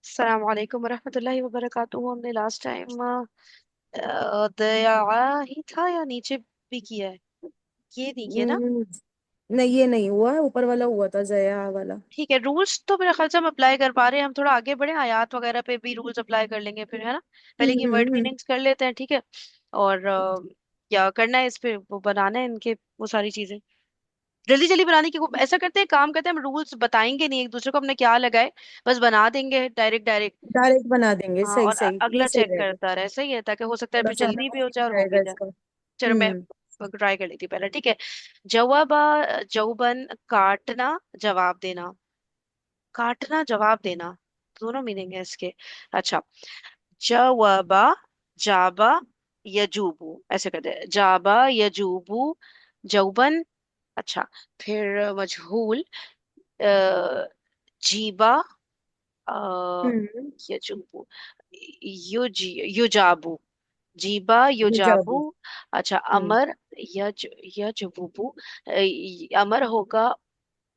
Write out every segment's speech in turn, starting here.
السلام علیکم ورحمۃ اللہ وبرکاتہ. ہم نے لاسٹ ٹائم دیا ہی تھا یا نیچے بھی کیا ہے؟ یہ نہیں کیا نا. ہم، نہیں یہ نہیں ہوا ہے، اوپر والا ہوا تھا زیا والا۔ ٹھیک ہے، رولس تو میرے خیال سے ہم اپلائی کر پا رہے ہیں. ہم تھوڑا آگے بڑھے، آیات وغیرہ پہ بھی رولس اپلائی کر لیں گے پھر، ہے نا. پہلے کی ورڈ ہم۔ میننگز کر لیتے ہیں، ٹھیک ہے. اور کیا کرنا ہے اس پہ، وہ بنانا ہے ان کے وہ ساری چیزیں جلدی جلدی بنانے کی. ایسا کرتے ہیں، کام کرتے ہیں، ہم رولس بتائیں گے نہیں ایک دوسرے کو ہم نے کیا لگائے، بس بنا دیں گے ڈائریکٹ ڈائریکٹ. ڈائریکٹ بنا دیں گے، ہاں، صحیح اور صحیح، یہ اگلا صحیح چیک رہے گا۔ کرتا رہے. صحیح ہے، تاکہ ہو سکتا ہے تھوڑا پھر سا ہمیں جلدی بھی ہو ایزی جائے اور ہو رہے گا بھی اس جائے. کا۔ چلو میں ہم۔ ٹرائی کر لیتی ہوں پہلے، ٹھیک ہے. جوابا، جوبن کاٹنا، جواب دینا. کاٹنا جواب دینا، دونوں میننگ ہے اس کے. اچھا، جوابا، جابا، یجوبو، ایسے کرتے ہیں، جابا یجوبو، جوبن. اچھا، پھر مجہول، جیبا، ہم۔ یجوبو، یجابو، جیبا یہ جابو۔ یجابو. اچھا، ہم۔ امر، یج یجبوبو. امر ہوگا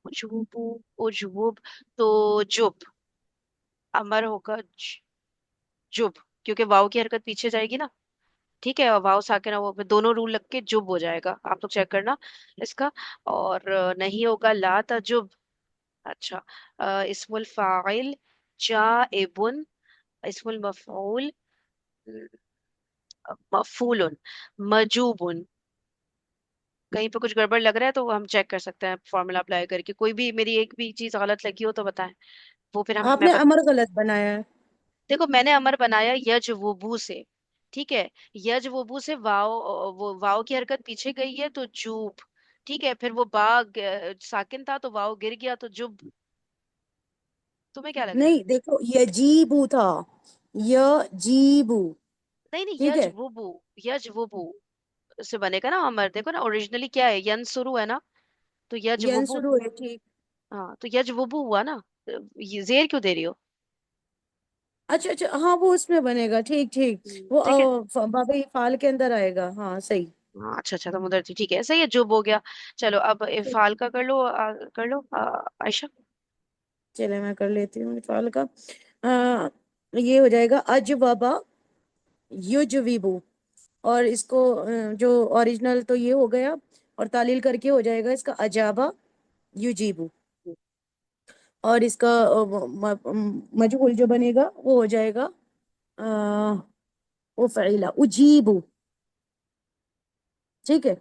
اجبوبو، اجبوب. تو جب، امر ہوگا جب، کیونکہ واؤ کی حرکت پیچھے جائے گی نا. ٹھیک ہے، واؤ ساکن وہ دونوں رول لگ کے جب ہو جائے گا، آپ لوگ چیک کرنا اس کا. اور نہیں ہوگا لا تجب. اچھا، اسم الفاعل جائبن، اسم المفعول مفعول، مجوب. کہیں پہ کچھ گڑبڑ لگ رہا ہے تو ہم چیک کر سکتے ہیں فارمولا اپلائی کر کے. کوئی بھی میری ایک بھی چیز غلط لگی ہو تو بتائیں، وہ پھر آپ میں نے امر غلط بنایا ہے۔ دیکھو میں نے امر بنایا یج وبو سے. ٹھیک ہے، یج وبو سے واؤ، وہ واؤ کی حرکت پیچھے گئی ہے تو جوب. ٹھیک ہے، پھر وہ با ساکن تھا تو واؤ گر گیا تو جب. تمہیں کیا لگ رہا ہے؟ نہیں دیکھو، یجیبو تھا، یجیبو۔ نہیں نہیں، ٹھیک یج ہے، وبو، یج وبو سے بنے گا نا امر. دیکھو نا اوریجنلی کیا ہے، ین شروع ہے نا، تو یج وبو. ینسرو ہے، ٹھیک۔ ہاں تو یج وبو ہوا نا. یہ زیر کیوں دے رہی ہو؟ اچھا اچھا، ہاں وہ اس میں بنے گا، ٹھیک ٹھیک۔ وہ ٹھیک ہے. بابا فال کے اندر آئے گا، ہاں صحیح۔ ہاں اچھا اچھا، تو ادھر تھی، ٹھیک ہے، صحیح ہے، جب ہو گیا. چلو اب افعال کا کر لو، کر لو عائشہ. چلے میں کر لیتی ہوں فال کا۔ آ، یہ ہو جائے گا اجوبا یجویبو، اور اس کو جو اوریجنل تو یہ ہو گیا، اور تعلیل کر کے ہو جائے گا اس کا اجابا یجیبو، اور اس کا مجہول جو بنے گا وہ ہو جائے گا آ، وہ فعیلا اجیبو، ٹھیک ہے۔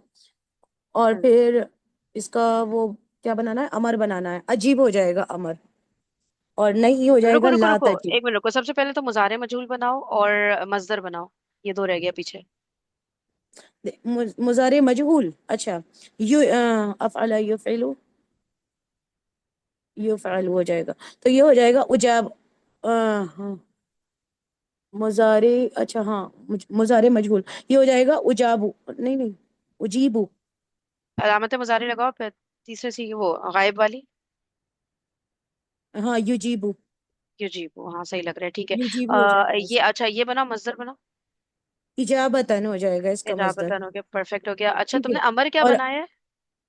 اور ہوں. پھر اس کا وہ کیا بنانا ہے، امر بنانا ہے، عجیب ہو جائے گا امر، اور نہیں ہو جائے رکو گا رکو لا رکو، تجب۔ ایک منٹ رکو. سب سے پہلے تو مضارع مجہول بناؤ اور مصدر بناؤ، یہ دو رہ گیا پیچھے. مضارع مجہول، اچھا، یو افعل یفعلو، یفعل ہو جائے گا، تو یہ ہو جائے گا اجاب، ہاں مضارع، اچھا ہاں مضارع مجہول، یہ ہو جائے گا اجابو، نہیں نہیں، اجیبو، علامت مضارع لگاؤ پھر تیسرے سی وہ غائب والی. ہاں یجیبو، جی وہ ہاں صحیح لگ رہا ہے، ٹھیک ہے. یجیبو ہو جائے گا اس یہ کا، اچھا، یہ بناؤ مصدر بناؤ. اجابتن ہو جائے گا اس کا مصدر، اجابتن ہو گیا، پرفیکٹ ہو گیا. اچھا ٹھیک تم ہے۔ نے امر کیا اور بنایا ہے؟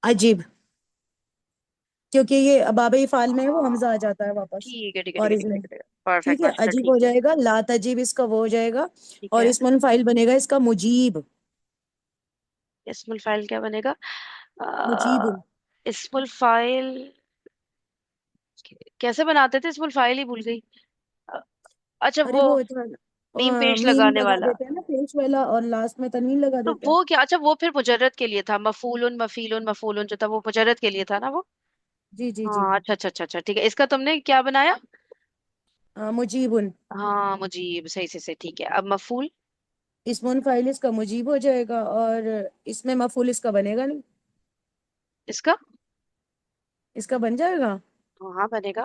عجیب، کیونکہ یہ باب فعال میں ہے، وہ حمزہ آ ہاں جاتا ہے واپس ٹھیک ہے ٹھیک ہے ٹھیک ہے ٹھیک اوریجنل، ہے ٹھیک ہے، پرفیکٹ ٹھیک ہے، ماشاء اللہ، عجیب ہو ٹھیک ہے جائے گا، لا تجیب اس کا وہ ہو جائے گا، ٹھیک اور ہے. اسم فاعل بنے گا اس کا مجیب، اسم الفائل کیا بنے گا؟ مجیب۔ اسم الفائل کیسے بناتے تھے؟ اسم الفائل ہی بھول گئی. آ، اچھا ارے وہ وہ میم پیش میم لگانے لگا والا. دیتے ہیں نا پیش والا، اور لاسٹ میں تنوین لگا تو دیتے ہیں۔ وہ کیا، اچھا وہ پھر مجرد کے لیے تھا، مفعول مفیل مفعول جو تھا وہ مجرد کے لیے تھا نا وہ. جی جی جی، ہاں اچھا اچھا اچھا اچھا، ٹھیک ہے. اس کا تم نے کیا بنایا؟ مجیب، ہاں مجیب، صحیح سے صحیح، ٹھیک ہے. اب مفعول اسم فاعل اس کا مجیب ہو جائے گا، اور اس میں مفعول اس کا بنے گا نہیں، اس کا. اس کا بن جائے گا، ہاں بنے گا.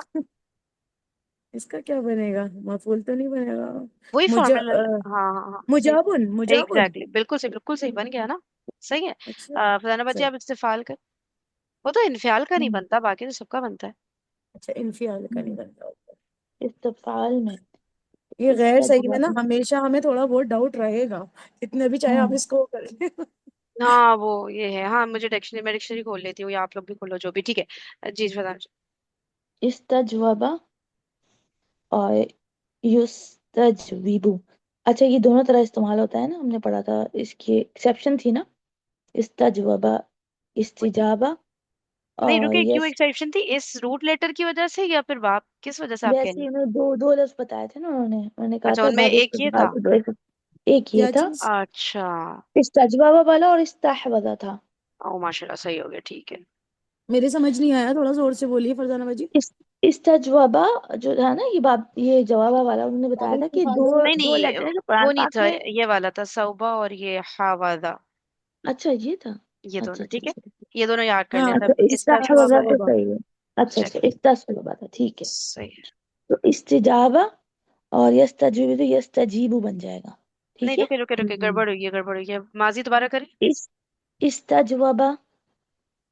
اس کا کیا بنے گا، مفعول تو نہیں بنے گا، وہی مجا فارمولا. ہاں ہاں ہاں صحیح. مجابن، مجابن، ایگزیکٹلی، بالکل صحیح بن گیا نا. صحیح ہے. اچھا فضانہ بچے صحیح۔ آپ استفال کر. وہ تو انفعال کا نہیں ہوں، بنتا، باقی تو سب کا بنتا ہے. اچھا انفعال کا نہیں بنتا ہوتا، استفعال میں یہ غیر صحیح میں نا استجواب ہمیشہ ہمیں تھوڑا بہت ڈاؤٹ رہے گا، کتنے بھی چاہے آپ ہوں اس کو کر لیں۔ ہاں وہ یہ ہے. ہاں مجھے ڈکشنری، میں ڈکشنری کھول لیتی ہوں یا آپ لوگ بھی کھولو جو بھی، ٹھیک ہے. جی فضانہ. استجواب، اور युस्तजविबु। अच्छा, ये दोनों तरह इस्तेमाल होता है ना, हमने पढ़ा था, इसकी एक्सेप्शन थी ना, इस्तजवबा, इस्तिजाबा नहीं और रुके, क्यों यस। एक्सेप्शन थी? इस रूट लेटर की वजह से या फिर बाप किस वजह से आप कह रहे वैसे हैं? ही उन्होंने दो दो लफ्ज बताए थे ना, उन्होंने कहा अच्छा, था उनमें भाभी एक के ये सवाल था। के दो एक ये क्या था, चीज? अच्छा। इस्ताजवाबा वाला और इस्ताहवजा था। ओ माशाल्लाह, सही हो गया, ठीक है। मेरे समझ नहीं आया, थोड़ा जोर से बोलिए फरजाना बाजी। इस इस्ताजवाबा जो था ना, ये जवाबा वाला, उन्होंने बताया बाबा था कि इस्तेफाल दो से। नहीं दो नहीं, लेटर है जो कुरान वो नहीं पाक था, में। ये वाला था सौबा और ये हावादा। अच्छा, ये था। ये अच्छा दोनों अच्छा ठीक है। अच्छा। ये दोनों याद कर हाँ, लें अच्छा, तब इसका इस्ताहवजा जवाब। तो बाबा। सही है। अच्छा चल, अच्छा, इस्ताजवाबा था, ठीक है। सही है। तो इस्तिजाबा और यस्तजीबु, तो यस्तजीबु बन जाएगा, नहीं ठीक है। रुके रुके रुके, हम्म। गड़बड़ हुई है, गड़बड़ हुई है, माजी दोबारा करें। इस इस्ताजवाबा,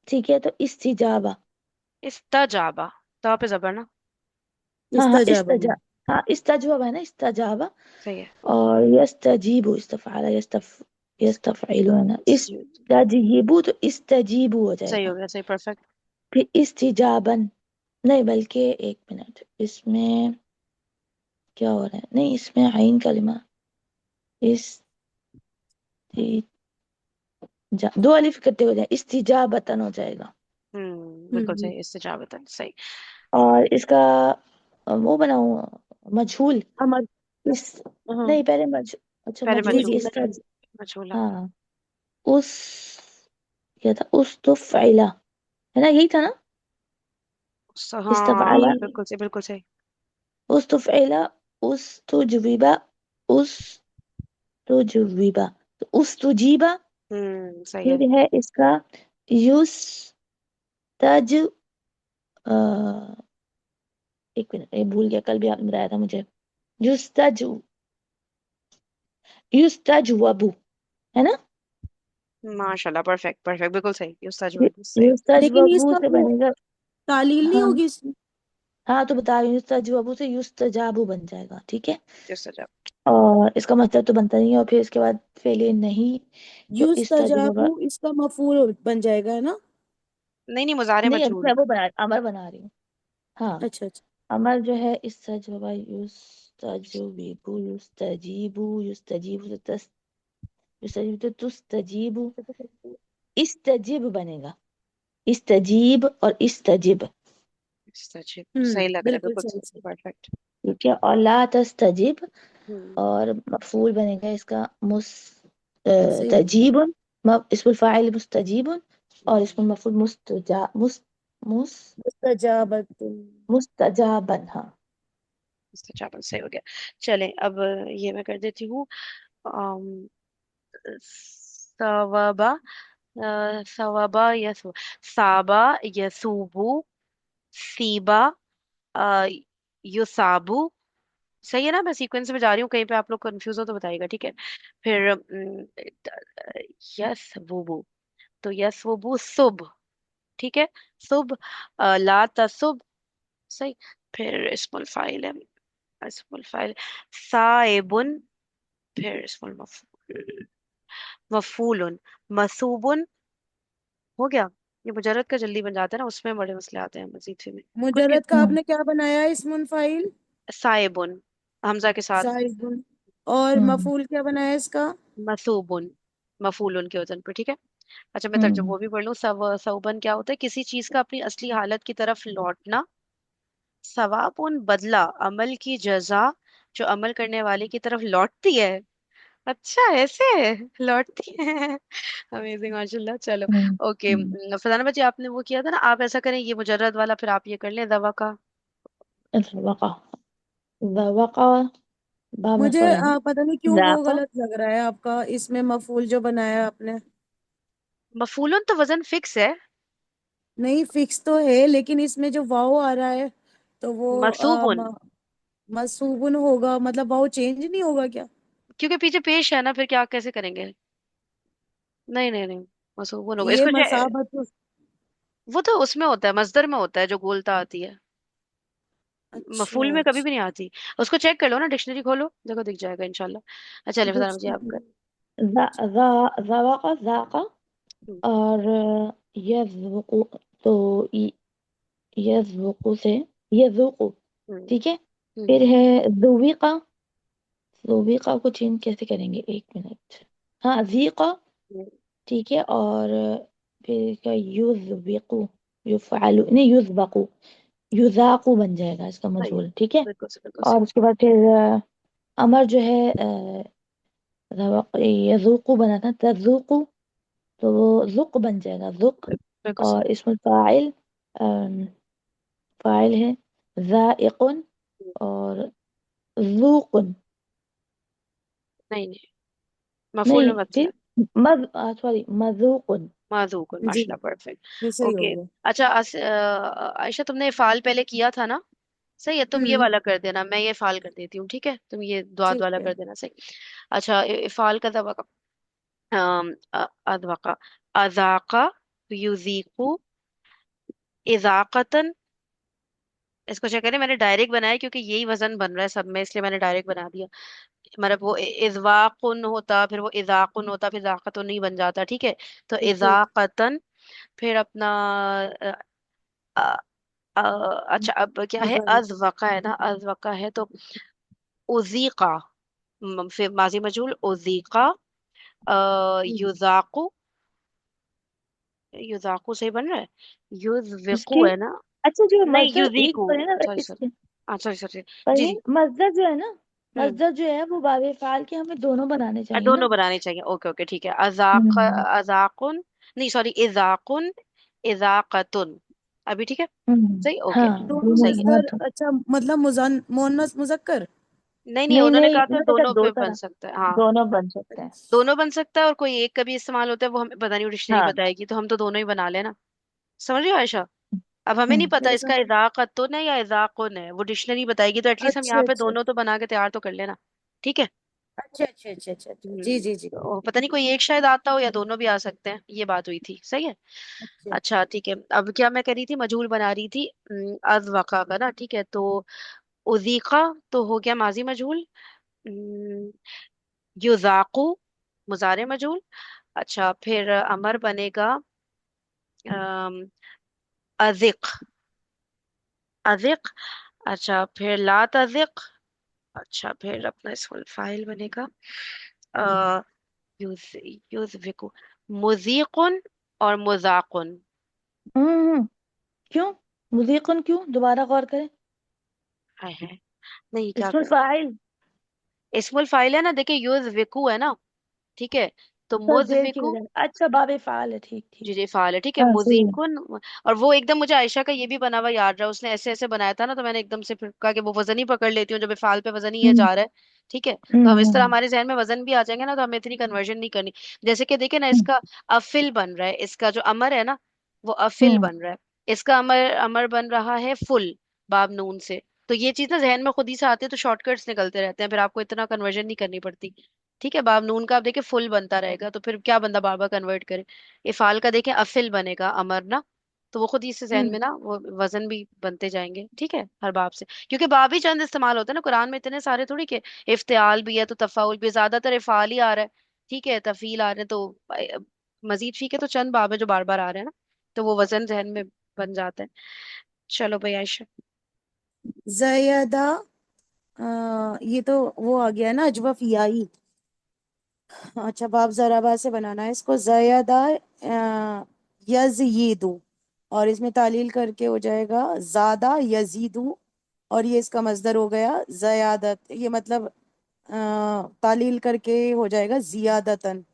ठीक है, तो इस्तिजाबा। इस्ताजाबा, तो पे जबर ना। हाँ हाँ, इस्ताजाबा इस्ताजा, में। हाँ इस्ताजवाबा है ना, इस्ताजाबा। सही है। और यस्तजीबु, इस्तफाला, यस्तफइलु है ना, इस्ताजीबु तो इस्ताजीबु हो सही हो जाएगा। गया, सही, परफेक्ट। फिर इस्तिजाबन, नहीं बल्कि एक मिनट, इसमें क्या हो रहा है, नहीं इसमें आइन कलिमा, दो अलिफ इकट्ठे हो जाए, इस्तिजाबतन हो जाएगा। बिल्कुल हम्म। सही, इस्तिजाबतन सही। और इसका वो बनाऊं, मजहूल, अमर। इस, हाँ। नहीं पहले अच्छा पहले जी मजहूल जी। मजहूल, इसका, मजहूल हाँ। हाँ, उस, क्या था, उस तो फैला, है ना, यही था ना, इस्तफाला, हाँ बिल्कुल सही, बिल्कुल सही। उस तो फैला, उस तो जुबीबा, उस तो जुबीबा, तो उस तो जीबा। सही है। फिर है इसका युस तज, एक मिनट, ये भूल गया, कल भी आपने बताया था मुझे, युस तज, युस तज वबू, है ना, माशाल्लाह, परफेक्ट परफेक्ट, बिल्कुल सही, युस्ताजब सही। युस तज लेकिन वबू इसका से वो बनेगा। तालील नहीं हाँ होगी इसमें? हाँ, तो बता रही हूँ, युस तज वबू से युस तजाबू बन जाएगा, ठीक है। युस्ताजब। और इसका मतलब तो बनता नहीं है, और फिर इसके बाद फेले नहीं, तो इस तजुर्बा, युस्तजाबु इसका मफूल बन जाएगा, है ना? नहीं नहीं, मुजारे नहीं अभी मजहूल। मैं वो अमर बना रही हूँ। हाँ, अच्छा अच्छा। अमर जो है, इस तजुर्बा, युस्तजूबू, युस्तजीबू, युस्तजीबू तो युस्तजीबू तो तुस्तजीबू, इस्तजीब बनेगा, इस्तजीब और इस्तजिब, युस्ताजब सही लग रहा है, बिल्कुल बिल्कुल सही सही, सही। परफेक्ट। ठीक है। और ला तस्तजिब, हम्म और मफूल बनेगा इसका सही बोल रहे मुस्तजीब, इसमुल फाइल मुस्तजीब, और हम्म, इसमुल मफूल मुस मुस्तजाबतुन। मुस्तजाबन, हाँ। युस्ताजब सही हो गया। चलें अब, ये मैं कर देती हूँ। अम, सवाबा, सवाबा यसु, साबा यसूबू, सीबा, अ, युसाबू। सही है ना? मैं सीक्वेंस में जा रही हूँ, कहीं पे आप लोग कंफ्यूज हो तो बताइएगा, ठीक है। फिर यस वुबु, तो यस वुबु सुब, ठीक है। सुब, ला तसुब, सही। फिर इस्मुल फाइल है, इस्मुल फाइल साइबुन, फिर इस्मुल मफूल, मफूलुन, मसूबुन, हो गया। ये मुजर्रद का जल्दी बन जाता है ना, उसमें बड़े मसले आते हैं मजीद से में। कुछ मुजर्रद का आपने क्या बनाया है इसमुन फाइल? साइबुन, हमजा के साथ। साहिबुन। और हम्म मफूल क्या बनाया है इसका? मसूबुन, मफूलुन के वजन पर, ठीक है। अच्छा, मैं तर्जुमा हम्म वो भी पढ़ लूँ। सवबन क्या होता है? किसी चीज का अपनी असली हालत की तरफ लौटना। सवाबुन बदला, अमल की जजा जो अमल करने वाले की तरफ लौटती है। अच्छा, ऐसे लौटती है। अमेजिंग, माशाल्लाह, चलो। ओके, हम्म। फरजाना बच्ची, आपने वो किया था ना, आप ऐसा करें, ये मुजर्रद वाला फिर आप ये कर लें, दवा का। वक़ा, वक़ा, बा में मुझे पढ़ा ना, पता नहीं क्यों वो ज़ाक़ा। गलत लग रहा है आपका, इसमें मफूल जो बनाया है आपने। मफूलन तो वजन फिक्स है। नहीं, फिक्स तो है, लेकिन इसमें जो वाव आ रहा है, तो वो मसूबुन, मसूबुन होगा, मतलब वाव चेंज नहीं होगा क्या? क्योंकि पीछे पेश है ना, फिर क्या कैसे करेंगे? नहीं नहीं नहीं, मसूबुन होगा ये इसको। मसाबत। वो तो उसमें होता है, मस्दर में होता है, जो गोलता आती है। अच्छा मफूल में कभी अच्छा। भी नहीं आती। उसको चेक कर लो ना, डिक्शनरी खोलो, देखो दिख जाएगा इंशाल्लाह। अच्छा, चलिए बता मुझे डिक्शनरी। आपका। ज़वाक़ा, ज़ाक़ा, हम्म, और यज़्वक़ु, तो यज़्वक़ु से यज़ुक़ु, हम्म, ठीक है। हम्म। फिर है ज़ुवीक़ा। ज़ुवीक़ा को चेंज कैसे करेंगे, एक मिनट। हाँ, ज़ीक़ा। हम्म, ठीक है। और फिर क्या, युज़बिक़ु, युफ़अलु नहीं, युज़बक़ु, युज़ाक़ु बन जाएगा इसका सही है। मजहूल। ठीक है। बिल्कुल बिल्कुल और सही। उसके बाद फिर अमर जो है यज़ूक़ु बना था, तज़ूक़ु, तो वो ज़ुक़ बन जाएगा, ज़ुक़। बिल्कुल सही। और इसमें फ़ाइल, अम, फ़ाइल है ज़ाइक़ुन, हम्म, और ज़ूक़ुन। नहीं नहीं, मफूल नहीं, में मतलब फिर सॉरी, मज़ूक़ुन। माधुकुन, जी माशाल्लाह, परफेक्ट। ये सही हो ओके। गया। अच्छा, आयशा, तुमने फाल पहले किया था ना? सही है, तुम ये हम्म। वाला कर देना, मैं ये फाल कर देती हूँ, ठीक है? तुम ये द्वाद ठीक वाला है। कर देना, सही। अच्छा, फाल का दवा का अदवाका, अजाका, युजीकु, इजाकतन। इसको चेक करें, मैंने डायरेक्ट बनाया क्योंकि यही वजन बन रहा है सब में, इसलिए मैंने डायरेक्ट बना दिया। मतलब वो इजवाकुन होता, फिर वो इजाकुन होता, फिर इजाकतुन नहीं बन जाता, ठीक है? तो ठीक। इजाकतन। फिर अपना अ, अ, अ, अच्छा, अब क्या है? मुबारक। अजवका है ना, अजवका है तो उजीका। फिर माजी मजहूल उजीका। युजाकु। युजाकु सही बन रहा है? इसके, युजविकु है ना? अच्छा जो नहीं, मजदर एक युजीकु। पर है ना सॉरी सॉरी। इसके, हाँ, सॉरी सॉरी। पर जी है जी। मजदर जो है ना, हम्म। मजदर जो है वो बाबे फाल के हमें दोनों बनाने चाहिए दोनों ना। बनाने चाहिए, ओके ओके, ठीक है। अजाक, हम्म। अजाकुन, नहीं सॉरी, इजाकुन, इजाकतुन। अभी ठीक है? सही, ओके। हाँ, दोनों दोनों सही है। दोनों मजदर, तो। अच्छा मतलब मुअन्नस मुजक्कर। नहीं नहीं, नहीं उन्होंने नहीं, कहा था उन्होंने कहा दोनों दो पे बन तरह, सकता है, हाँ। दोनों बन सकते हैं। दोनों बन सकता है, और कोई एक का भी इस्तेमाल होता है, वो हमें पता नहीं, वो डिक्शनरी हाँ। बताएगी, तो हम तो दोनों ही बना लेना। समझ रही हो आयशा? अब हमें नहीं हम्म। पता मेरे इसका साथ। इजाकतुन है या इजाकुन है, वो डिक्शनरी बताएगी, तो एटलीस्ट हम अच्छा यहाँ पे अच्छा दोनों तो बना के तैयार तो कर लेना। ठीक है। अच्छा अच्छा अच्छा अच्छा अच्छा, जी जी जी। तो पता नहीं, कोई एक शायद आता हो या दोनों भी आ सकते हैं, ये बात हुई थी, सही है। अच्छा। अच्छा, ठीक है। अब क्या मैं करी थी, मजहूल बना रही थी अज़वक़ा का ना, ठीक है? तो उज़ीक़ा तो हो गया माजी मजहूल। अम, युज़ाक़ु मुज़ारे मजहूल। अच्छा, फिर अमर बनेगा अज़िक़, अज़िक़। अच्छा, फिर ला तज़िक़। अच्छा, फिर अपना इसमें फाइल बनेगा अ, युज़ युज़विकु, मुज़ीक़ुन और मुज़ाक़ुन। हम्म। क्यों मुज़ीक़न, क्यों, दोबारा गौर करें। हाय हाय, नहीं क्या इसमें कर, फाइल, इस्मुल फाइल है ना, देखिए युज़विकु है ना, ठीक है? तो अच्छा जेर की मुज़विकु, वजह से, अच्छा बाबे फाल है, ठीक ठीक। जी जी, फाल है, ठीक है। हाँ सही है। मुजीकुन। और वो एकदम मुझे आयशा का ये भी बना हुआ याद रहा, उसने ऐसे ऐसे बनाया था ना, तो मैंने एकदम से फिर कहा कि वो वजन ही पकड़ लेती हूँ, जब ये फाल पे वजन ही है हम्म जा रहा है। ठीक है। तो हम हम्म इस तरह हम्म हमारे जहन में वजन भी आ जाएंगे ना, तो हमें इतनी कन्वर्जन नहीं करनी। जैसे कि देखे ना, हम्म इसका अफिल बन रहा है, इसका जो अमर है ना, वो अफिल हम्म बन रहा है। इसका अमर अमर बन रहा है फुल, बाब नून से। तो ये चीज ना जहन में खुद ही से आती है, तो शॉर्टकट्स निकलते रहते हैं, फिर आपको इतना कन्वर्जन नहीं करनी पड़ती। ठीक है, बाब नून का आप देखिए फुल बनता रहेगा, तो फिर क्या बंदा बार बार कन्वर्ट करे। इफाल का देखें अफिल बनेगा, अमर ना, तो वो खुद ही से जहन हम्म। में ना वो वजन भी बनते जाएंगे, ठीक है, हर बाब से। क्योंकि बाब ही चंद इस्तेमाल होता है ना कुरान में, इतने सारे थोड़ी के। इफ्तियाल भी है तो तफाउल भी, ज्यादातर इफाल ही आ रहा है। ठीक है, तफील आ रहे हैं तो मजीद फी के तो चंद बाब है जो बार बार आ रहे हैं ना, तो वो वजन जहन में बन जाता है। चलो भाई आयशा। जयदा, ये तो वो आ गया ना, अजवा फियाई। अच्छा, बाप जराबा से बनाना है इसको, जयदा यजीदु, और इसमें तालील करके हो जाएगा ज्यादा यजीदु। और ये इसका मजदर हो गया जयादत, ये मतलब तालील करके हो जाएगा जियादतन।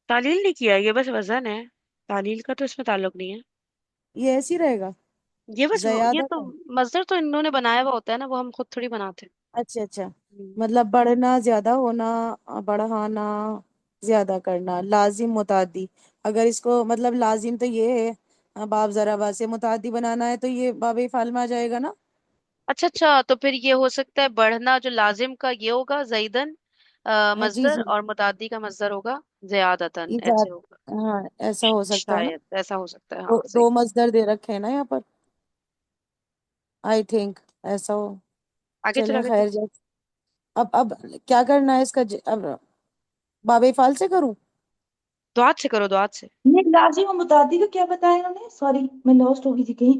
तालील नहीं किया, ये बस वजन है। तालील का तो इसमें ताल्लुक नहीं है। ये ऐसे ही रहेगा, ये बस ये तो जयादतन। मजदूर तो इन्होंने बनाया हुआ होता है ना, वो हम खुद थोड़ी बनाते हैं। अच्छा अच्छा, हम्म। मतलब बढ़ना ज्यादा होना, बढ़ाना, ज्यादा करना, लाजिम मुतादी। अगर इसको मतलब लाजिम तो ये है, बाब जरा से मुतादी बनाना है तो ये बाबे फाल में आ जाएगा ना। अच्छा अच्छा, तो फिर ये हो सकता है बढ़ना जो लाजिम का ये होगा जईदन हाँ जी मजदर, जी। और मुताद्दी का मजदर होगा ज़ियादतन, ऐसे इजाद, होगा। हाँ ऐसा हो सकता है ना। शायद ऐसा हो सकता है, हाँ दो, सही। दो मजदर दे रखे हैं ना यहाँ पर, आई थिंक ऐसा हो। आगे चलो, चलें आगे खैर, चलो। जैसे अब क्या करना है इसका, अब बाबे फाल से करूं। दुआत से करो, दुआत से। नहीं, लाजिम और मुतादी का क्या बताया इन्होंने, सॉरी मैं लॉस्ट हो गई थी कहीं।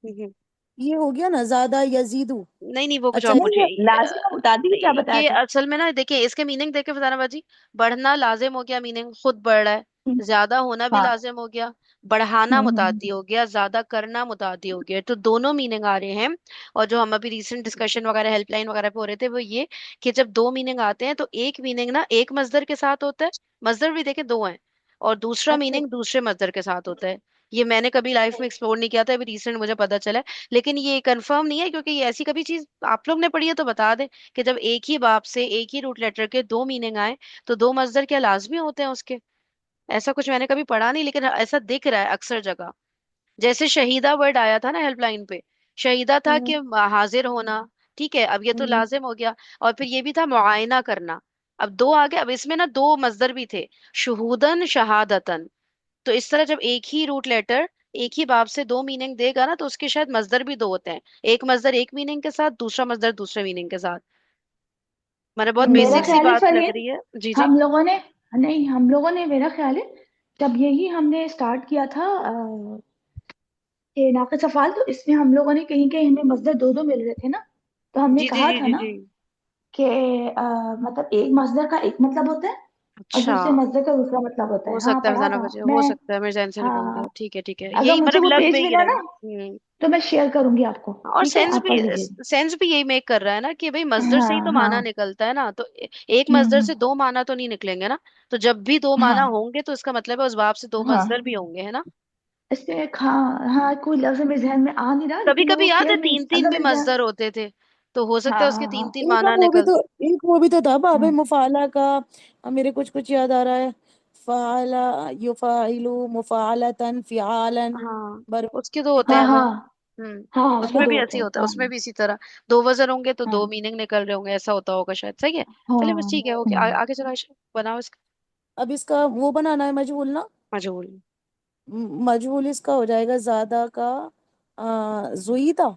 हम्म। ये हो गया ना, ज्यादा यजीदू। नहीं नहीं, वो कुछ अच्छा और नहीं, पूछे। ये लाजिम है, बता दी क्या बताया ये था। असल में ना देखिए, इसके मीनिंग देखे फसाना बाजी। बढ़ना लाजिम हो गया, मीनिंग खुद बढ़ रहा है। हम्म, ज्यादा होना भी हाँ। लाजिम हो गया। बढ़ाना हम्म। मुतादी हो गया, ज्यादा करना मुतादी हो गया, तो दोनों मीनिंग आ रहे हैं। और जो हम अभी रिसेंट डिस्कशन वगैरह हेल्पलाइन वगैरह पे हो रहे थे वो ये, कि जब दो मीनिंग आते हैं तो एक मीनिंग ना एक मजदर के साथ होता है। मजदर भी देखे दो हैं। और दूसरा अच्छा। मीनिंग दूसरे मजदर के साथ होता है। ये मैंने कभी लाइफ में एक्सप्लोर नहीं किया था, अभी रिसेंट मुझे पता चला है। लेकिन ये कंफर्म नहीं है, क्योंकि ये ऐसी कभी चीज आप लोग ने पढ़ी है तो बता दें, कि जब एक ही बाप से एक ही रूट लेटर के दो मीनिंग आए, तो दो मजदर क्या लाजमी होते हैं उसके? ऐसा कुछ मैंने कभी पढ़ा नहीं, लेकिन ऐसा दिख रहा है अक्सर जगह। जैसे शहीदा वर्ड आया था ना हेल्पलाइन पे। शहीदा था कि हम्म। हाजिर होना। ठीक है, अब ये तो हम्म। लाजिम हो गया। और फिर ये भी था मुआयना करना। अब दो आ गए, अब इसमें ना दो मजदर भी थे। शुहूदन शहादतन। तो इस तरह जब एक ही रूट लेटर एक ही बाप से दो मीनिंग देगा ना, तो उसके शायद मजदर भी दो होते हैं। एक मजदर एक मीनिंग के साथ, दूसरा मजदर दूसरे मीनिंग के साथ। मैंने बहुत मेरा बेसिक सी ख्याल है बात लग फरहीन, रही है, जी जी। हम लोगों ने, नहीं हम लोगों ने, मेरा ख्याल है जब यही हमने स्टार्ट किया था ये नाक़िस अफ़आल, तो इसमें हम लोगों ने कहीं कहीं हमें मस्दर दो दो मिल रहे थे ना, तो हमने जी जी कहा जी था जी ना जी। कि मतलब एक मस्दर का एक मतलब होता है और अच्छा। दूसरे मस्दर का दूसरा मतलब होता हो है। हाँ सकता है पढ़ा फरजाना था बजे, हो मैं। सकता है मेरे ज़हन से निकल गया, हाँ, ठीक है ठीक है, अगर यही मुझे मतलब वो लग में पेज ही मिला रहा है। ना तो मैं शेयर करूंगी आपको। और ठीक है, आप पढ़ लीजिएगा। सेंस भी यही मेक कर रहा है ना, कि भाई मजदर से ही तो हाँ माना हाँ। निकलता है ना, तो एक मजदर हम्म। से दो माना तो नहीं निकलेंगे ना। तो जब भी दो माना हाँ होंगे तो इसका मतलब है उस बाप से दो मजदर भी हाँ। होंगे, है ना। इसमें एक, हाँ हाँ, कोई लफ्ज मेरे जहन में आ नहीं रहा, कभी लेकिन मैं कभी वो याद है शेयर में, तीन तीन अगर भी मेरे जहन, मजदर होते थे। तो हो सकता हाँ है उसके हाँ तीन हाँ। तीन माना निकल। एक वो भी तो था बाबे हाँ मुफाला का। मेरे कुछ कुछ याद आ रहा है। फाला, युफाइलु, मुफालतन, फिआलन। हाँ, बर। उसके दो होते हाँ हैं वो। हाँ हम्म। हाँ, उसके उसमें दो भी होते ऐसे ही हैं। होता है, हाँ उसमें भी इसी तरह। दो वजन होंगे तो दो हाँ मीनिंग निकल रहे होंगे, ऐसा होता होगा शायद, सही है। चलिए बस हाँ। ठीक है, ओके, आगे चलो आयशा, बनाओ इसका। अब इसका वो बनाना है मजहूल ना। मजबूर। मजहूल इसका हो जाएगा ज्यादा का जुईदा।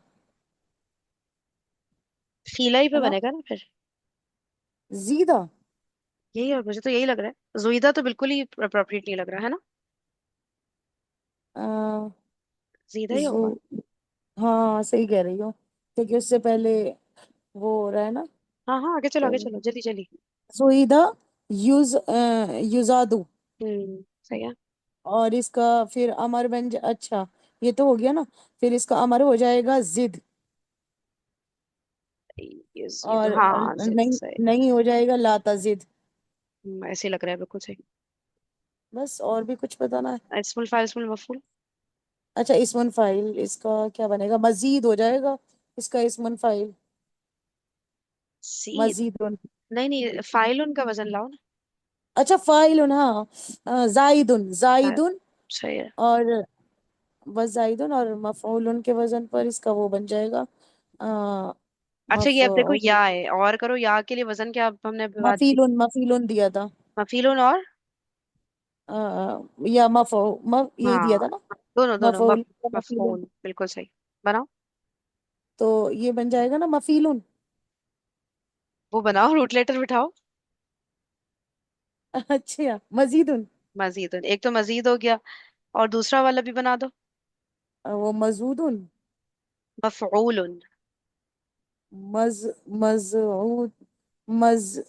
शीला ही पे है ना। बनेगा ना फिर। जीदा। यही है, मुझे तो यही लग रहा है, जुईदा तो बिल्कुल ही अप्रोप्रिएट नहीं लग रहा है ना। आ, जीदा ही जू। होगा। हाँ सही कह रही हो, क्योंकि उससे पहले वो हो रहा है ना। हाँ हाँ, आगे तो चलो जल्दी जल्दी। जुईदा, युजादू। सही है। और इसका फिर अमर अच्छा, ये तो हो गया ना। फिर इसका अमर हो जाएगा जिद। ये तो और हाँ, नहीं, सही। नहीं हो जाएगा लाता जिद। ऐसे लग रहा है बिल्कुल सही। बस और भी कुछ बताना है। इस्मुल फाइल इस्मुल मफूल। अच्छा, इसमन फाइल इसका क्या बनेगा, मजीद हो जाएगा। इसका इसमन फाइल सीद। मजीद। नहीं नहीं, फाइल उनका वजन लाओ ना। अच्छा फाइल, हाँ। जाइदुन, हाँ, जाइदुन। सही है। और बस जाइदुन, और मफऊल के वजन पर इसका वो बन जाएगा। आ, अच्छा, ये अब देखो, मफऊल, या है और करो, या के लिए वजन क्या अब हमने बात की। मफीलुन, मफीलुन दिया था। मफीलुन और। या यही दिया हाँ, था ना। दोनों दोनों मफऊल का मफीलुन। मफहूल बिल्कुल सही। बनाओ। तो ये बन जाएगा ना मफीलुन। वो बनाओ, रूट लेटर बिठाओ। अच्छा, मजीदुन। मजीद, एक तो मजीद हो गया। और दूसरा वाला भी बना दो। वो मजूदुन। मफऊल। मज मजऊद, मज,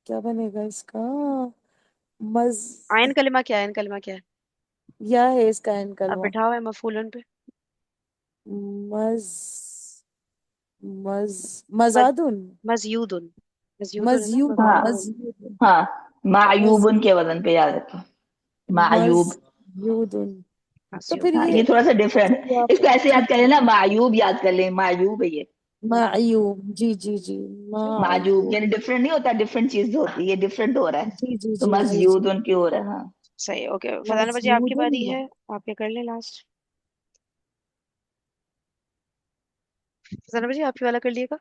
क्या बनेगा इसका। मज, आयन कलिमा क्या है, आयन कलिमा क्या है? या है इसका अब इनकलवा। बिठाओ है मफूलन पे। मज, मज, मज मजादुन। मजयूदुन। मजयूदुन है ना, मजयूदुन, हाँ मफऊल। मजयूदुन। हाँ, मायूबन के मजयूदुन, वजन पे याद रखो। मायूब। मजयूदुन। तो फिर हाँ, मजयूदुन। ये ये थोड़ा सा डिफरेंट। जो आप, इसको ऐसे याद ठीक कर है। लेना, मायूब याद कर ले, मायूब है ये। मायूब, जी जी जी। सही। मायूब मायूब, यानी डिफरेंट नहीं होता, डिफरेंट चीज होती है, ये डिफरेंट हो रहा है। जी जी तो जी जी जी। मजयूद उनकी हो रहा है, हाँ। सही, ओके फरजाना बाजी, आपकी मजयूदुन बारी हुआ। है। आप ये कर लें लास्ट। फरजाना बाजी, आप ये वाला कर लिएगा।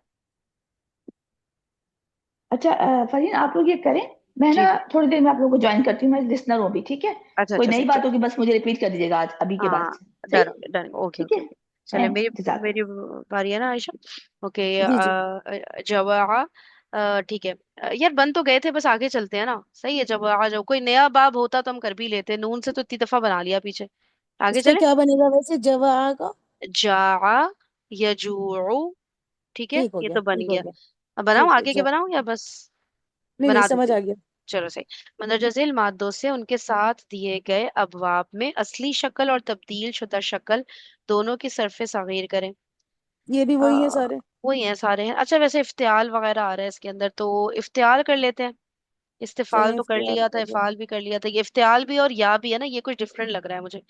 अच्छा फरहीन, आप लोग ये करें, मैं ना जी। थोड़ी देर में आप लोगों को ज्वाइन करती हूँ, मैं लिसनर हूँ भी, ठीक है। अच्छा कोई अच्छा नई अच्छा। बात होगी बस मुझे रिपीट कर दीजिएगा आज, अभी के बाद हाँ, से। सही। डन डन, ओके ठीक ओके है। ओके। चलिए, मेरी जजाक। मेरी बारी है ना आयशा। ओके। जी जी। जवा। ठीक है। यार बन तो गए थे, बस आगे चलते हैं ना, सही है, जब आ जाओ, कोई नया बाब होता तो हम कर भी लेते, नून से तो इतनी दफा बना लिया पीछे। आगे इसका चले। क्या बनेगा वैसे, जवा का। जा यजूउ, ठीक है, ठीक हो ये गया, तो बन ठीक हो गया। गया। अब बनाऊं, ठीक है, आगे के चल। बनाऊं या बस नहीं नहीं, बना समझ देती आ हूँ? गया। चलो सही। मंदरजा झील मादों से उनके साथ दिए गए अबवाब में असली शक्ल और तब्दील शुदा शक्ल दोनों की सरफे सगीर करें। ये भी वही है आ, सारे। वही है सारे हैं। अच्छा, वैसे इफ्तियाल वगैरह आ रहा है इसके अंदर, तो इफ्तियाल कर लेते हैं। इस्तिफाल चलें, तो कर इफ्तियार लिया था, कर लो। इफाल भी कर लिया था, ये इफ्तियाल भी और या भी है ना, ये कुछ डिफरेंट लग रहा है मुझे।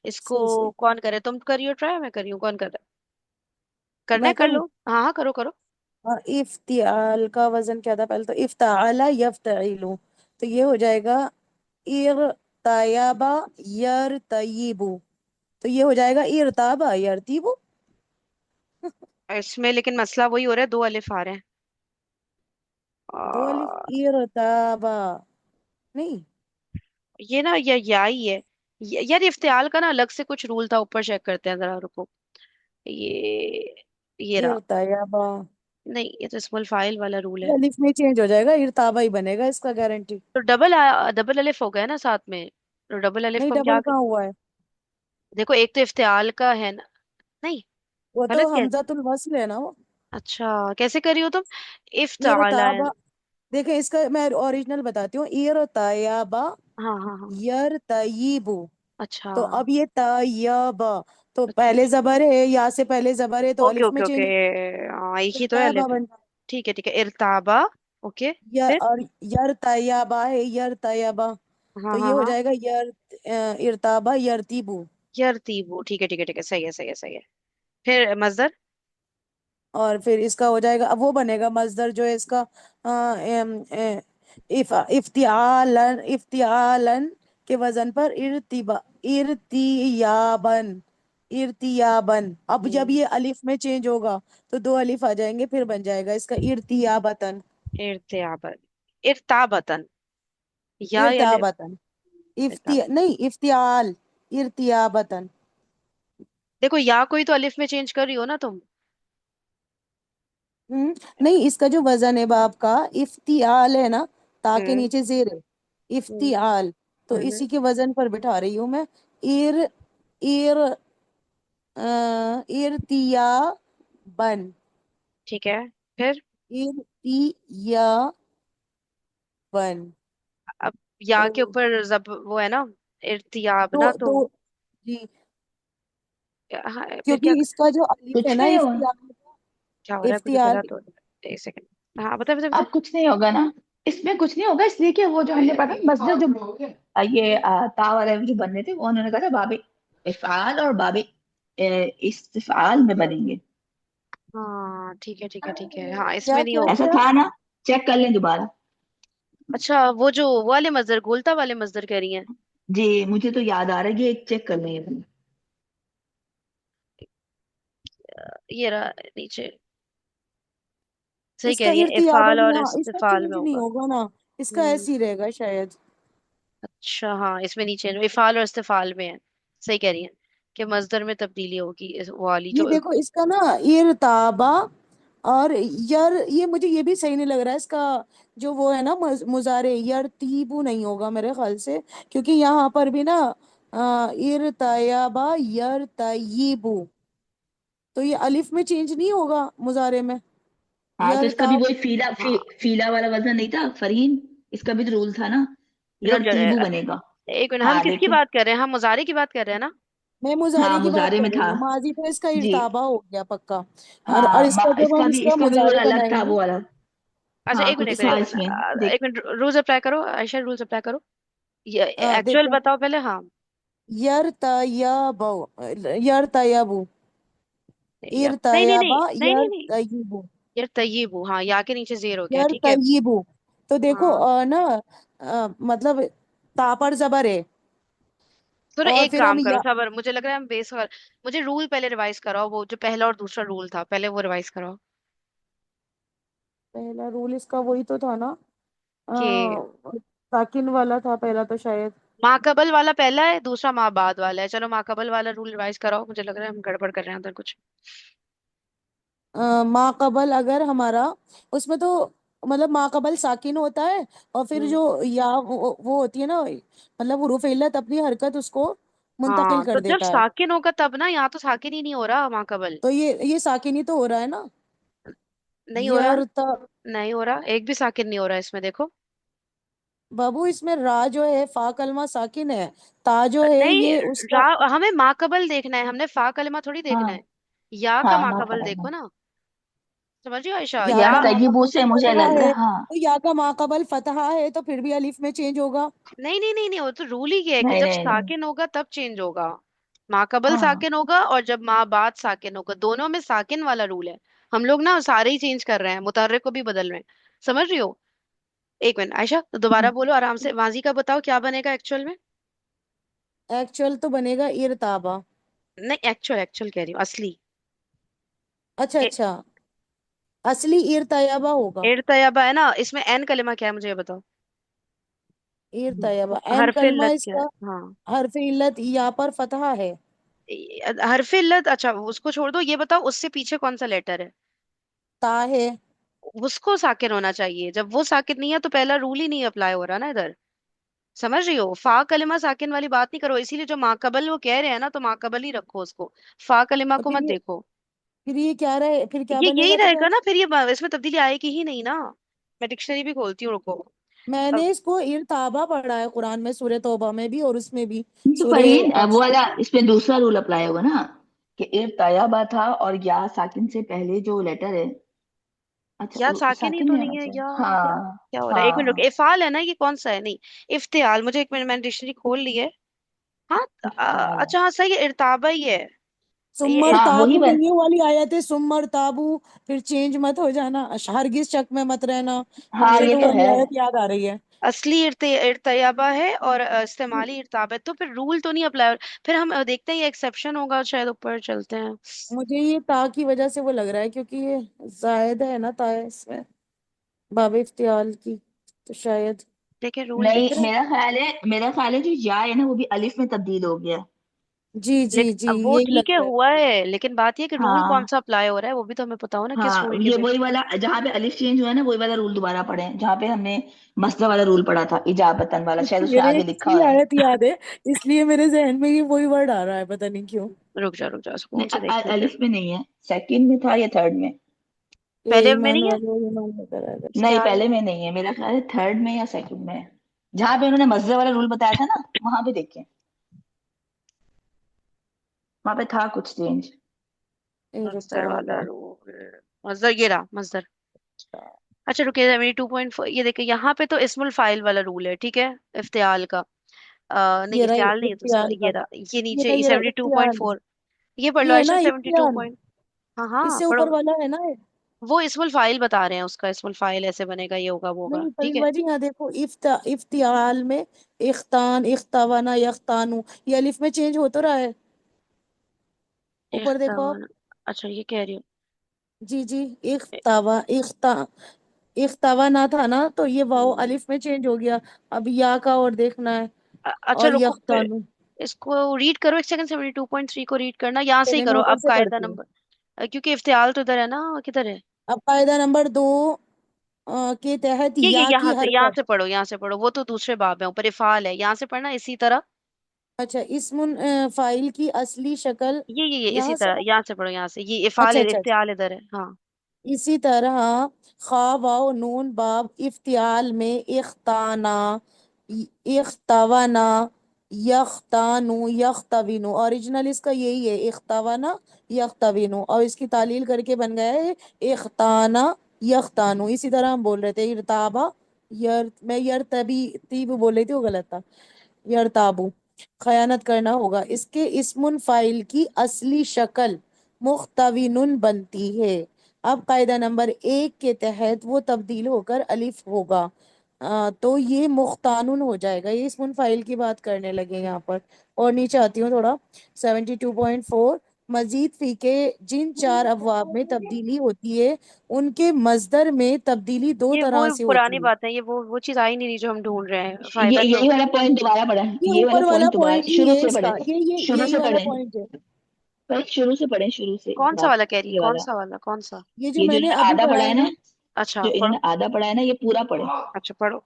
इसको सही सही। कौन करे? तुम करियो ट्राई, मैं करियो, कौन कर रहा है? करना है मैं कर करूँ? लो, हाँ हाँ करो करो। हाँ, इफ्तियाल का वजन क्या था पहले? तो इफ्ताला यफ्तइलु, तो ये हो जाएगा इरतायाबा यरतयिबु, तो ये हो जाएगा इरताबा यरतीबु। इसमें लेकिन मसला वही हो रहा है, दो अलिफ आ रहे हैं। दो अलिफ, आ, इरताबा नहीं। ये ना या ही है। यार इफ्तियाल का ना अलग से कुछ रूल था, ऊपर चेक करते हैं जरा, रुको। ये रहा। इरतायाबा, नहीं, ये तो इस्मुल फाइल वाला रूल ये है। अलिफ में चेंज हो जाएगा, इरताबा ही बनेगा इसका, गारंटी। तो डबल अलिफ हो गया ना साथ में। तो डबल अलिफ नहीं, को हम क्या डबल कहाँ हुआ है? देखो, एक तो इफ्तियाल का है ना। नहीं, वो तो गलत क्या है? हमजातुल वस्ल है ना वो। अच्छा, कैसे करी हो तुम? इफ्ताला है। इरताबा, देखे इसका मैं ओरिजिनल बताती हूँ, इरतायाबा हाँ हाँ हाँ। यरतयिबु। अच्छा। तो अब ये तयबा, तो अच्छा पहले जबर है, या से पहले जबर है, तो ओके अलिफ में ओके ओके। चेंज हो हाँ, एक ही तो है तयबा अलिफ। बन जाए। ठीक है, इरताबा। ओके। या फिर। और यर तयबा है, यर तयबा, तो हाँ ये हाँ हो हाँ। जाएगा इरताबा यरतीबु। यरतीबू, ठीक है, सही है सही है सही है। फिर मजदर। और फिर इसका हो जाएगा, अब वो बनेगा मजदर जो है इसका, इफ्तियालन, इफ्तियालन के वजन पर इर्तियाबन, इर्तियाबन। अब जब हम्म। ये अलिफ में चेंज होगा तो दो अलिफ आ जाएंगे, फिर बन जाएगा इसका इर्तियाबतन। इर्तियाबन, इर्ताबतन, या ले। इर्ताबतन, इर्ताब। नहीं, इफ्तियाल, इर्तियाबतन। देखो, या कोई तो अलिफ में चेंज कर रही हो ना तुम। नहीं, इसका जो वजन है बाप का, इफ्तियाल है ना, ता के हम्म नीचे जेर है, हम्म इफ्तियाल, तो हम्म। इसी के वजन पर बिठा रही हूँ मैं। इर इर इर्तिया बन, ठीक है। फिर इर्तिया बन। अब या तो के ऊपर जब वो है ना, इर्तियाब दो ना, तो दो जी, हाँ, फिर क्या? क्योंकि इसका जो अलिफ है कुछ ना, नहीं हुआ। इफ्तियाल, क्या हो रहा है? कुछ इफ्तियाल, गलत हो रहा है, एक सेकंड। हाँ, बता बता बता। अब कुछ नहीं होगा ना, इसमें कुछ नहीं होगा, इसलिए कि वो जो हमने पढ़ा मसदर जो ता वाले जो बनने थे, वो उन्होंने कहा था बाबे इफ़ाल और बाबे इस्तिफ़ाल में बनेंगे। हाँ ठीक है, हाँ क्या इसमें नहीं क्या होगा। ऐसा क्या? था ना, चेक कर लें दोबारा। अच्छा, वो जो वो वाले मजदर, गोलता वाले मजदर कह रही हैं? जी, मुझे तो याद आ रहा है, ये एक चेक कर लें ये वाला। ये रहा नीचे। सही कह इसका रही है, इफाल इर्तियाबन, और यहाँ इसका इस्तिफाल में चेंज नहीं होगा। होगा ना, इसका हम्म। ऐसे ही रहेगा शायद। अच्छा हाँ, इसमें नीचे इफाल और इस्तिफाल में है। सही कह रही है कि मजदर में तब्दीली होगी, वो वाली ये जो। देखो इसका ना, इरताबा और यर, ये मुझे ये भी सही नहीं लग रहा है इसका, जो वो है ना मुजारे, यरतीबू नहीं होगा मेरे ख्याल से, क्योंकि यहाँ पर भी ना इरतायाबा यरतयिबू, तो ये अलिफ में चेंज नहीं होगा मुजारे में, हाँ, तो इसका भी यरताब। वही हाँ, फीला वाला वजन नहीं था फरहीन, इसका भी तो रूल था ना, रुक यार जा। तीबू बनेगा। एक मिनट, हम हाँ किसकी देखें। बात कर रहे हैं? हम मुजारे की बात कर रहे हैं ना? मैं हाँ, मुजारे की बात मुजारे कर में रही था। हूँ, माजी तो इसका जी। इरताबा हो गया पक्का। और हाँ, इसका जब हम इसका इसका भी रूल मुजारे अलग था बनाएंगे। वो वाला। अच्छा, हाँ, एक मिनट कुछ एक था मिनट इसमें देख। एक मिनट, रूल्स अप्लाई करो आयशा, रूल्स अप्लाई करो। ये एक्चुअल देखो, बताओ पहले, हाँ। यरतयबु, यरतयबु, नहीं नहीं नहीं इरतयबा नहीं नहीं नहीं। यरतयिबु, यार तय्यब हूँ, हाँ, या के नीचे जेर हो गया, ठीक है। यरतयिबु। तो देखो हाँ, ना, मतलब ता पर जबर है, तो ना और एक फिर हम काम करो या, सबर, मुझे लग रहा है हम मुझे रूल पहले रिवाइज कराओ, वो जो पहला और दूसरा रूल था, पहले वो रिवाइज कराओ। पहला रूल इसका वही तो था ना, कि साकिन वाला था पहला तो शायद। माकबल वाला पहला है, दूसरा माँ बाद वाला है। चलो माकबल वाला रूल रिवाइज कराओ, मुझे लग रहा है हम गड़बड़ कर रहे हैं उधर कुछ। माकबल अगर हमारा, उसमें तो मतलब माकबल साकिन होता है, और फिर हम्म जो या वो होती है ना, मतलब हुरूफ इल्लत अपनी हरकत उसको मुंतकिल हाँ, तो कर जब देता है। साकिन होगा तब ना, यहाँ तो साकिन ही नहीं हो रहा माकबल। तो ये साकिन ही तो हो रहा है ना। नहीं हो रहा, यरता, नहीं हो रहा, एक भी साकिन नहीं हो रहा इसमें, देखो। बाबू इसमें रा जो है फा कलमा साकिन है, ता जो है नहीं, ये उसका। हमें माकबल देखना है, हमने फा कलमा थोड़ी देखना है। हाँ या का हाँ, माँ का माकबल देखो करना। ना। समझ रही हो आयशा, या या का या। सगीबू माकबल से मुझे फतहा लग रहा है, है, हाँ। तो या का माकबल फतहा है तो फिर भी अलिफ में चेंज होगा। नहीं नहीं नहीं नहीं, वो तो रूल ही ये है कि नहीं जब नहीं नहीं। साकिन होगा तब चेंज होगा। माकबल हाँ। साकिन होगा और जब माँ बाद साकिन होगा, दोनों में साकिन वाला रूल है। हम लोग ना सारे ही चेंज कर रहे हैं, मुतहर्रिक को भी बदल रहे हैं। समझ रही हो? एक मिनट आयशा, तो दोबारा बोलो आराम से, माजी का बताओ क्या बनेगा एक्चुअल में। एक्चुअल तो बनेगा इरताबा। नहीं, एक्चुअल एक्चुअल कह रही हूँ, असली। अच्छा ए, अच्छा, असली इरतयाबा होगा। इर्तयबा है ना, इसमें एन कलिमा क्या है मुझे ये बताओ। इरतयाबा एन हरफ कलमा इल्लत क्या है? इसका। हाँ। हरफ इल्लत या पर फतहा है। हरफ इल्लत, अच्छा उसको छोड़ दो, ये बताओ उससे पीछे कौन सा लेटर है। ता है। उसको साकिन होना चाहिए, जब वो साकिन नहीं है तो पहला रूल ही नहीं अप्लाई हो रहा ना इधर। समझ रही हो? फा कलिमा साकिन वाली बात नहीं करो, इसीलिए जो माकबल वो कह रहे हैं ना, तो माकबल ही रखो उसको। फा कलिमा तो को मत देखो। फिर ये क्या रहे, फिर क्या ये यही बनेगा तो रहेगा फिर। ना फिर, ये इसमें तब्दीली आएगी ही नहीं ना। मैं डिक्शनरी भी खोलती हूँ, रुको। मैंने इसको इरताबा पढ़ा है कुरान में, सूरह तौबा में भी और उसमें भी। तो सूरह फरहीन, वो वाला इस पे दूसरा रूल अप्लाई होगा ना, कि इर तैयबा था और या साकिन से पहले जो लेटर है। अच्छा, या साकिन ही साकिन तो नहीं नहीं होना है चाहिए, या। क्या हाँ। क्या हो रहा है, एक मिनट रुको, हाँ, इफाल है ना, ये कौन सा है? नहीं, इफ्तियाल, मुझे एक मिनट, मैंने डिक्शनरी खोल ली है। हाँ। इफ्तार है। अच्छा हाँ, सही है, इरताबा ही है। ये सुम्मर हाँ वही ताबू में बन। ये वाली आयत है, सुम्मर ताबू। फिर चेंज मत हो जाना, हरगिज शक में मत रहना। तो हाँ मुझे ये तो तो वाली है। आयत याद आ रही है। असली इर्तयबा है और इस्तेमाली इर्ताब है, तो फिर रूल तो नहीं अप्लाई। फिर हम देखते हैं, ये एक्सेप्शन होगा शायद, ऊपर चलते हैं। मुझे ये ता की वजह से वो लग रहा है, क्योंकि ये जायद है ना ता इसमें, बाब इफ्तियाल की, तो शायद। देखें रूल नहीं, दिख रहा है। मेरा ख्याल है जो या है ना वो भी अलिफ में तब्दील हो गया। जी जी लेकिन जी, अब वो यही ठीक लग है, रहा है। हुआ है, लेकिन बात ये है कि रूल कौन हाँ सा अप्लाई हो रहा है वो भी तो हमें पता हो ना, किस हाँ, रूल के ये बेस। वही वाला जहाँ पे अलिफ चेंज हुआ है ना, वही वाला रूल दोबारा पढ़े जहाँ पे हमने मसदर वाला रूल पढ़ा था, इजाबतन वाला, शायद उसमें मेरे आगे लिखा इसकी हुआ है। आयत याद है, इसलिए मेरे जहन में ये वही वर्ड आ रहा है, पता नहीं क्यों। रुक जा, सुकून नहीं, से देख लेते हैं। अलिफ में नहीं है, सेकंड में था या थर्ड में। ये पहले में ईमान नहीं है, वालों ईमान लेकर आएगा। नहीं, इफ्तियाल में। पहले में नहीं है, मेरा ख्याल है थर्ड में या सेकंड में है। जहाँ पे उन्होंने मसदर वाला रूल बताया था ना, वहां पे देखें, वहां पे था कुछ चेंज। मजदर वाला इरताबा। रूल, मजदर, ये रहा मजदर। अच्छा रुकिए, 72.4, ये देखिए यहाँ पे तो इस्मुल फाइल वाला रूल है, ठीक है। इफ्तियाल का। नहीं, ये रहा इफ्तियाल नहीं है दूसरा, इफ्तियाल का। ये रहा, ये नीचे ये रहा 72.4। इफ्तियाल। ये पढ़ लो ये है आयशा, ना 72 इफ्तियाल, पॉइंट। हाँ हाँ इससे ऊपर पढ़ो। वाला है ना ये। वो इस्मुल फाइल बता रहे हैं, उसका इस्मुल फाइल ऐसे बनेगा, ये होगा वो होगा, नहीं ठीक फरीद है। बाजी, यहाँ देखो इफ्तियाल में इख्तान इख्तावाना यख्तानू, ये अलिफ में चेंज हो तो रहा है। ऊपर देखो आप। इख्तावान, अच्छा ये कह रही हूँ। जी जी, इख्तावा इख्ता, इख्तावाना था ना, तो ये वाव हम्म, अलिफ में चेंज हो गया। अब या का और देखना है। अच्छा और रुको फिर, यख्तानू। इसको रीड करो एक सेकंड, 72.3 को रीड करना, यहाँ से ही चलिए मैं करो ऊपर अब से कायदा पढ़ती हूँ। नंबर। क्योंकि इफ्तियाल तो इधर है ना, किधर है? अब कायदा नंबर 2 के तहत ये या की यहाँ हरकत। से पढ़ो, यहाँ से पढ़ो, वो तो दूसरे बाब है, ऊपर इफाल है, यहाँ से पढ़ना इसी तरह। अच्छा, इसमुन फाइल की असली शक्ल। ये इसी यहाँ से। तरह, यहाँ से पढ़ो, यहाँ से, ये इफाल अच्छा है, अच्छा अच्छा। इफ्तियाल इधर है, हाँ। इसी तरह खा वाव नून बाब इफ्तियाल में इख्ताना, इख्तवाना, यख्तानु यख्तविनु, ओरिजिनल इसका यही है, इख्तवाना यख्तविनु, और इसकी तालील करके बन गया है इख्ताना यख्तानु। इसी तरह हम बोल रहे थे इरताबा, मैं यरतबी तीब बोल रही थी, वो गलत था। यरताबू, खयानत करना होगा। इसके इस्मुन फाइल की असली शक्ल मुख्तविनुन बनती है। अब कायदा नंबर 1 के तहत वो तब्दील होकर अलिफ होगा। तो ये मुख्तानुन हो जाएगा। ये इस्मुन फाइल की बात करने लगे यहाँ पर। और नीचे आती हूँ थोड़ा। 72.4, मजीद फी के जिन चार अबवाब में तब्दीली होती है, उनके मजदर में तब्दीली दो ये वो तरह से पुरानी होती है। बात है, ये वो चीज आई नहीं रही जो हम ढूंढ रहे हैं, ये फायदा नहीं यही होगा। वाला पॉइंट दोबारा पढ़े, ये ये वाला ऊपर वाला पॉइंट दोबारा पॉइंट ही शुरू है से इसका, पढ़े। ये शुरू यही से वाला पढ़े, पॉइंट है। पहले शुरू से पढ़े, शुरू से कौन सा बात, वाला कह रही है, ये कौन वाला। सा वाला, कौन सा? ये जो ये जो मैंने इन्होंने अभी आधा पढ़ा पढ़ा है है ना। ना, अच्छा जो पढ़ो। इन्होंने आधा पढ़ा है ना, ये पूरा पढ़े। अच्छा पढ़ो।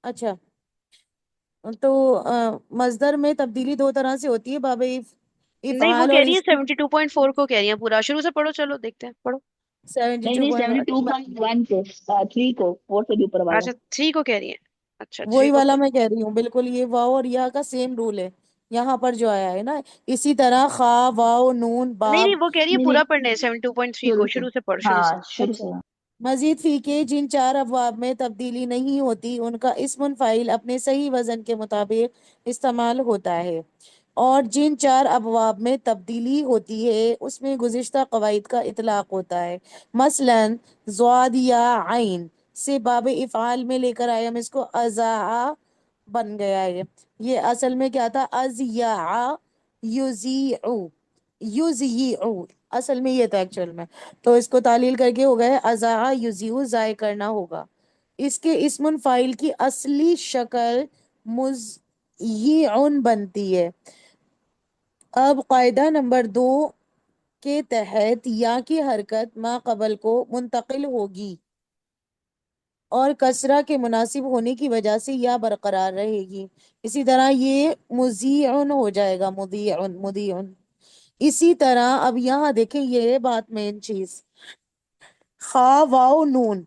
अच्छा, तो मजदर में तब्दीली दो तरह से होती है बाबे नहीं, वो इफ़ाल कह और रही है इसकी। 72.4 को कह रही है पूरा, शुरू से पढ़ो, चलो देखते हैं, पढ़ो। नहीं 72 नहीं, पॉइंट 72.1 को, 3 को, 4 से भी ऊपर वाला। अच्छा, 3 को कह रही है। अच्छा, 3 वही को वाला पढ़ो। मैं कह रही हूँ, बिल्कुल ये वाव और या का सेम रूल है यहाँ पर जो आया है ना। इसी तरह खा वाव नून नहीं नहीं, बाब। वो कह रही है नहीं पूरा नहीं, पढ़ने है 72.3 शुरू को, से। शुरू से पढ़ो, शुरू से। हाँ शुरू से। अच्छा। मजीद फी के जिन चार अबवाब में तब्दीली नहीं होती उनका इस्मुन फाइल अपने सही वजन के मुताबिक इस्तेमाल होता है, और जिन चार अबवाब में तब्दीली होती है उसमें गुज़िश्ता कवाइद का इतलाक होता है। मसलन ज़्वाद या आइन से बाब इफ़ाल में लेकर आए हम इसको अज़ा बन गया है। ये असल में क्या था, अज़या युज़ीउ, युज़यिउ असल में ये था एक्चुअल में। तो इसको तालील करके हो गए अज़ा युज़िउ, ज़ाय करना होगा। इसके इस्मुन फाइल की असली शक्ल मुज़य्यिउन बनती है। अब कायदा नंबर 2 के तहत या की हरकत मा कबल को मुंतकिल होगी और कसरा के मुनासिब होने की वजह से या बरकरार रहेगी। इसी तरह ये मुज़ीउन हो जाएगा, मुदीउन मुदीउन। इसी तरह अब यहाँ देखें, ये बात मेन चीज, खा वाओ नून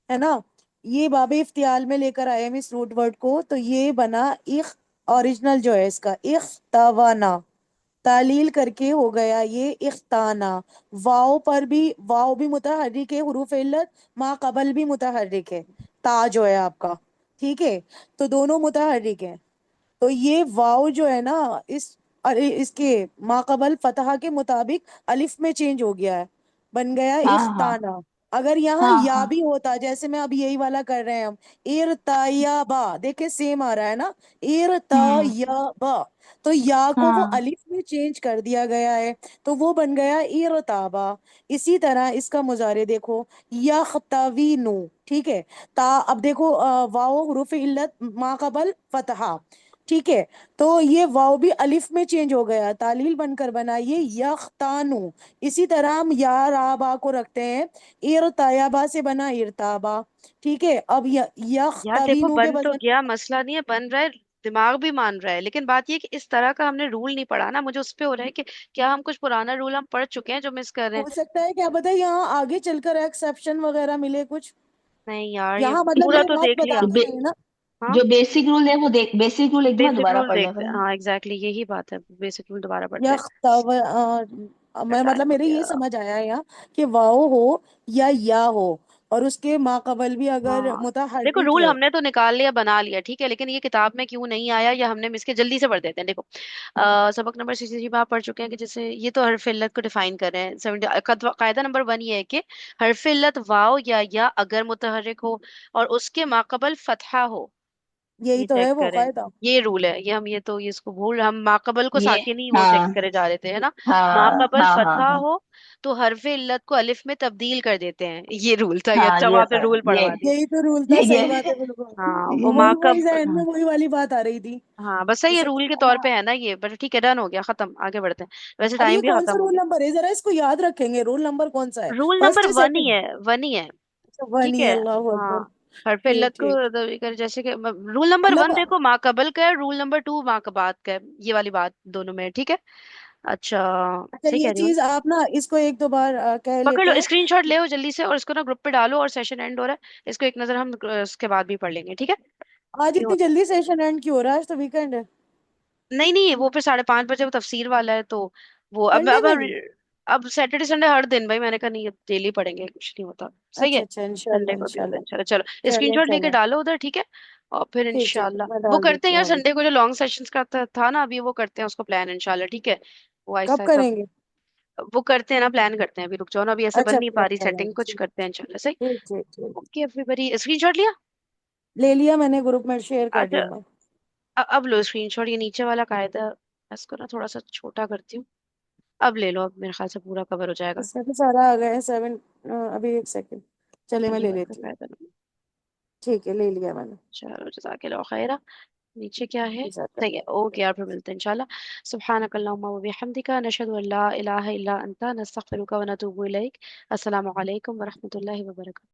है ना, ये बाबे इफ्तियाल में लेकर आए हम इस रूट वर्ड को, तो ये बना इख, ओरिजिनल जो है इसका इख्तावाना, तालील करके हो गया ये इख्ताना। वाव भी मुतहर्रिक है, हुरूफ इल्लत, मा कबल भी मुतहर्रिक है, ता जो है आपका, ठीक है, तो दोनों मुतहर्रिक है। तो ये वाव जो है ना इस, अरे इसके माकबल फतहा के मुताबिक अलिफ में चेंज हो गया है, बन गया हाँ हाँ इख्ताना। अगर यहाँ हाँ या हाँ। भी होता, जैसे मैं अब यही वाला कर रहे हैं हम, इरतायाबा, देखे सेम आ रहा है ना, हम्म। इरतायाबा, तो या को वो हाँ अलिफ में चेंज कर दिया गया है, तो वो बन गया इरताबा। इसी तरह इसका मुजारे देखो, यख्तवीनु, ठीक है, ता अब देखो वाव हुरूफ इल्लत माकबल फतहा, ठीक है, तो ये वाव भी अलिफ में चेंज हो गया, तालील बनकर बना ये यख्तानु। इसी तरह हम या राबा को रखते हैं, इरतायाबा से बना इरताबा, ठीक है। अब यार देखो, यख्तवीनु के बन तो वजन, गया, मसला नहीं है, बन रहा है, दिमाग भी मान रहा है, लेकिन बात ये है कि इस तरह का हमने रूल नहीं पढ़ा ना, मुझे उस पे हो रहा है कि क्या हम कुछ पुराना रूल हम पढ़ चुके हैं जो मिस कर रहे हैं। हो सकता है क्या पता यहाँ आगे चलकर एक्सेप्शन वगैरह मिले कुछ, नहीं यार, ये यहाँ मतलब पूरा ये तो बात देख लिया। जो बताते बे, रहे हैं ना। हाँ, जो बेसिक रूल है वो देख, बेसिक रूल एक दफा बेसिक दोबारा रूल पढ़ लें देखते फिर हैं, हम। हाँ एग्जैक्टली यही बात है, बेसिक रूल दोबारा पढ़ते हैं। यख्तव मैं टाइम मतलब हो मेरे ये गया। समझ आया यहाँ कि वाओ हो या हो, और उसके माकबल भी अगर हाँ देखो, मुतहर्रिक रूल है। हमने तो निकाल लिया, बना लिया, ठीक है, लेकिन ये किताब में क्यों नहीं आया या हमने मिस के, जल्दी से पढ़ देते हैं। देखो, सबक नंबर 63 में आप पढ़ चुके हैं कि जैसे ये तो हर्फ इल्लत को डिफाइन कर रहे हैं। 70 कायदा नंबर 1 ये है कि हर्फ इल्लत वाव या अगर मुतहर्रिक हो और उसके माकबल फतहा हो, यही ये तो चेक है वो करें। कायदा। ये रूल है, ये हम, ये तो ये इसको भूल, हम माकबल को ये साकिन ही वो चेक हाँ करे जा रहे थे, है ना। हाँ माकबल हाँ हाँ फतहा हाँ हो तो हरफ इल्लत को अलिफ में तब्दील कर देते हैं, ये रूल था। ये हाँ, अच्छा ये हुआ आपने होता है रूल पढ़वा दिया। यही तो रूल था, ये सही बात है बिल्कुल। हाँ, वो वही माकब, जहन में हाँ। वही वाली बात आ रही थी। हाँ बस सही है, इसे रूल के तौर हाँ। पे है ना ये, बट ठीक है, डन हो गया, खत्म, आगे बढ़ते हैं, वैसे और टाइम ये भी कौन सा खत्म हो रूल गया। नंबर है, जरा इसको याद रखेंगे, रूल नंबर कौन सा है, रूल फर्स्ट नंबर है 1 ही सेकंड? है, 1 ही है। अच्छा वन ठीक ही, है। अल्लाह हाँ, अकबर। हरफ ठीक इल्लत को ठीक। जैसे कि रूल नंबर मतलब 1 देखो माकबल का है, रूल नंबर 2 माकबात का है, ये वाली बात दोनों में है, ठीक है। अच्छा, अच्छा सही कह ये रही हूँ ना? चीज आप ना इसको एक दो बार कह पकड़ लेते लो, हैं। स्क्रीनशॉट ले जल्दी से और इसको ना ग्रुप पे डालो, और सेशन एंड हो रहा है, इसको एक नजर हम उसके बाद भी पढ़ लेंगे, ठीक है। आज ये इतनी होता जल्दी सेशन एंड क्यों हो रहा है, आज तो वीकेंड है। नहीं नहीं, वो फिर 5:30 बजे वो तफसीर वाला है, तो वो संडे में भी? अब सैटरडे संडे हर दिन भाई, मैंने कहा नहीं अब डेली पढ़ेंगे, कुछ नहीं होता। सही है, अच्छा अच्छा, संडे इंशाल्लाह को भी होता है इंशाल्लाह। इंशाल्लाह। चलो चले स्क्रीनशॉट लेके चले। डालो उधर, ठीक है, और फिर ठीक ठीक ठीक, इंशाल्लाह मैं वो डाल करते हैं देती यार, हूँ अभी। संडे को जो लॉन्ग सेशंस का था ना अभी, वो करते हैं उसको प्लान इंशाल्लाह, ठीक है। वो कब आहिस्ता आहिस्ता करेंगे? वो करते हैं ना, प्लान करते हैं, अभी रुक जाओ ना, अभी ऐसे बन अच्छा नहीं पा प्लान रही सेटिंग, करेंगे, कुछ ठीक करते हैं इंशाल्लाह, सही। ठीक ठीक ठीक। ओके एवरीबॉडी, स्क्रीनशॉट लिया। ले लिया मैंने, ग्रुप में शेयर कर अच्छा, दिया मैं। अब लो स्क्रीनशॉट, ये नीचे वाला कायदा, इसको ना थोड़ा सा छोटा करती हूँ, अब ले लो, अब मेरे ख्याल से पूरा कवर हो जाएगा। इसमें तो सारा आ गए हैं सेवन। अभी एक सेकंड, चले मैं पहली ले बार का लेती हूँ। कायदा ना। ठीक है, ले लिया मैंने। चलो जज़ाकल्लाह खैरा। नीचे क्या है? सही है, ओके जज़ाकल्लाह। यार, फिर मिलते हैं इंशाल्लाह। सुब्हानक अल्लाहुम्मा व बिहम्दिका नशहदु अल्ला इलाहा इल्ला अंता नस्तगफिरुका व नतूबु इलैक। अस्सलामु अलैकुम व रहमतुल्लाहि व बरकातहू।